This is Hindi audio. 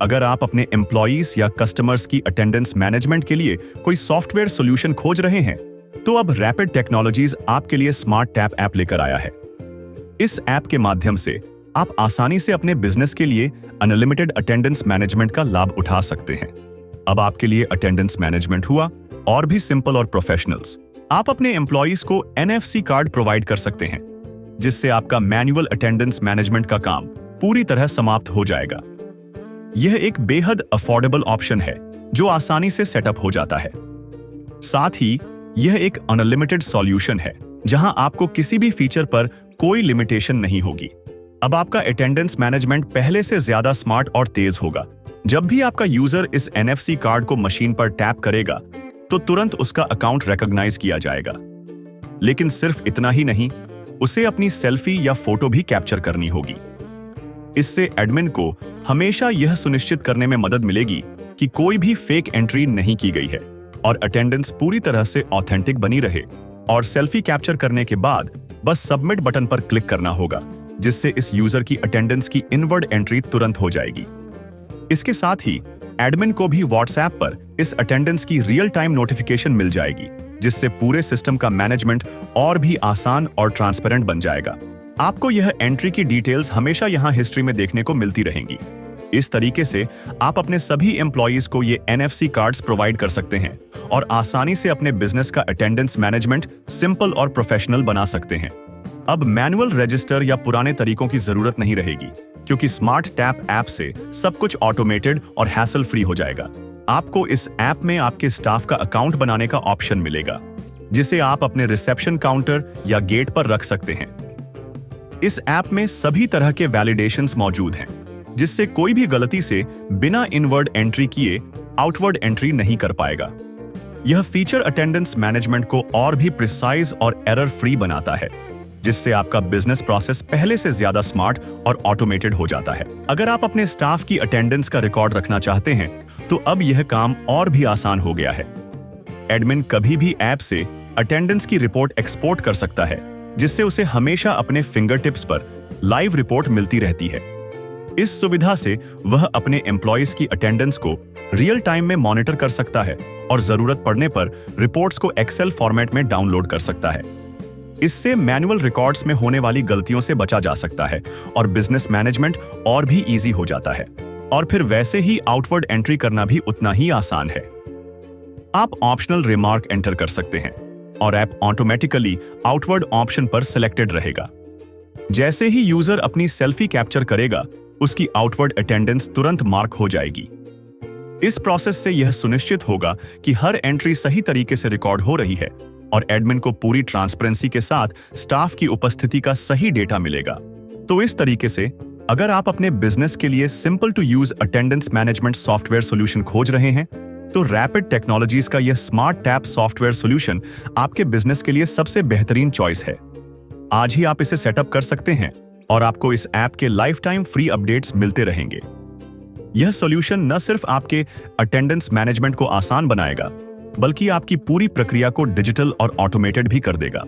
अगर आप अपने एम्प्लॉयज या कस्टमर्स की अटेंडेंस मैनेजमेंट के लिए कोई सॉफ्टवेयर सॉल्यूशन खोज रहे हैं, तो अब रैपिड टेक्नोलॉजीज आपके लिए स्मार्ट टैप ऐप लेकर आया है। इस ऐप के माध्यम से आप आसानी से अपने बिजनेस के लिए अनलिमिटेड अटेंडेंस मैनेजमेंट का लाभ उठा सकते हैं। अब आपके लिए अटेंडेंस मैनेजमेंट हुआ और भी सिंपल और प्रोफेशनल्स। आप अपने एम्प्लॉयज को NFC कार्ड प्रोवाइड कर सकते हैं, जिससे आपका मैनुअल अटेंडेंस मैनेजमेंट का काम पूरी तरह समाप्त हो जाएगा। यह एक बेहद अफोर्डेबल ऑप्शन है जो आसानी से सेटअप हो जाता है। साथ ही यह एक अनलिमिटेड सॉल्यूशन है जहां आपको किसी भी फीचर पर कोई लिमिटेशन नहीं होगी। अब आपका अटेंडेंस मैनेजमेंट पहले से ज्यादा स्मार्ट और तेज होगा। जब भी आपका यूजर इस NFC कार्ड को मशीन पर टैप करेगा तो तुरंत उसका अकाउंट रिकॉग्नाइज किया जाएगा। लेकिन सिर्फ इतना ही नहीं, उसे अपनी सेल्फी या फोटो भी कैप्चर करनी होगी। इससे एडमिन को हमेशा यह सुनिश्चित करने में मदद मिलेगी कि कोई भी फेक एंट्री नहीं की गई है और अटेंडेंस पूरी तरह से ऑथेंटिक बनी रहे। और सेल्फी कैप्चर करने के बाद बस सबमिट बटन पर क्लिक करना होगा, जिससे इस यूजर की अटेंडेंस की इनवर्ड एंट्री तुरंत हो जाएगी। इसके साथ ही एडमिन को भी व्हाट्सएप पर इस अटेंडेंस की रियल टाइम नोटिफिकेशन मिल जाएगी, जिससे पूरे सिस्टम का मैनेजमेंट और भी आसान और ट्रांसपेरेंट बन जाएगा। आपको यह एंट्री की डिटेल्स हमेशा यहां हिस्ट्री में देखने को मिलती रहेंगी। इस तरीके से आप अपने सभी एम्प्लॉयज को ये NFC कार्ड्स प्रोवाइड कर सकते हैं और आसानी से अपने बिजनेस का अटेंडेंस मैनेजमेंट सिंपल और प्रोफेशनल बना सकते हैं। अब मैनुअल रजिस्टर या पुराने तरीकों की जरूरत नहीं रहेगी, क्योंकि स्मार्ट टैप ऐप से सब कुछ ऑटोमेटेड और हैसल फ्री हो जाएगा। आपको इस ऐप में आपके स्टाफ का अकाउंट बनाने का ऑप्शन मिलेगा, जिसे आप अपने रिसेप्शन काउंटर या गेट पर रख सकते हैं। इस ऐप में सभी तरह के वैलिडेशंस मौजूद हैं, जिससे कोई भी गलती से बिना इनवर्ड एंट्री किए आउटवर्ड एंट्री नहीं कर पाएगा। यह फीचर अटेंडेंस मैनेजमेंट को और भी प्रिसाइज और एरर फ्री बनाता है, जिससे आपका बिजनेस प्रोसेस पहले से ज्यादा स्मार्ट और ऑटोमेटेड हो जाता है। अगर आप अपने स्टाफ की अटेंडेंस का रिकॉर्ड रखना चाहते हैं, तो अब यह काम और भी आसान हो गया है। एडमिन कभी भी ऐप से अटेंडेंस की रिपोर्ट एक्सपोर्ट कर सकता है, जिससे उसे हमेशा अपने फिंगर टिप्स पर लाइव रिपोर्ट मिलती रहती है। इस सुविधा से वह अपने एम्प्लॉयज की अटेंडेंस को रियल टाइम में मॉनिटर कर सकता है और जरूरत पड़ने पर रिपोर्ट्स को एक्सेल फॉर्मेट में डाउनलोड कर सकता है। इससे मैनुअल रिकॉर्ड्स में होने वाली गलतियों से बचा जा सकता है और बिजनेस मैनेजमेंट और भी इजी हो जाता है। और फिर वैसे ही आउटवर्ड एंट्री करना भी उतना ही आसान है। आप ऑप्शनल रिमार्क एंटर कर सकते हैं और ऐप ऑटोमेटिकली आउटवर्ड ऑप्शन पर सिलेक्टेड रहेगा। जैसे ही यूजर अपनी सेल्फी कैप्चर करेगा, उसकी आउटवर्ड अटेंडेंस तुरंत मार्क हो जाएगी। इस प्रोसेस से यह सुनिश्चित होगा कि हर एंट्री सही तरीके से रिकॉर्ड हो रही है और एडमिन को पूरी ट्रांसपेरेंसी के साथ स्टाफ की उपस्थिति का सही डेटा मिलेगा। तो इस तरीके से अगर आप अपने बिजनेस के लिए simple to use attendance management software solution खोज रहे हैं, तो रैपिड टेक्नोलॉजीज का यह स्मार्ट टैप सॉफ्टवेयर सॉल्यूशन आपके बिजनेस के लिए सबसे बेहतरीन चॉइस है। आज ही आप इसे सेटअप कर सकते हैं और आपको इस ऐप के लाइफ टाइम फ्री अपडेट्स मिलते रहेंगे। यह सॉल्यूशन न सिर्फ आपके अटेंडेंस मैनेजमेंट को आसान बनाएगा, बल्कि आपकी पूरी प्रक्रिया को डिजिटल और ऑटोमेटेड भी कर देगा।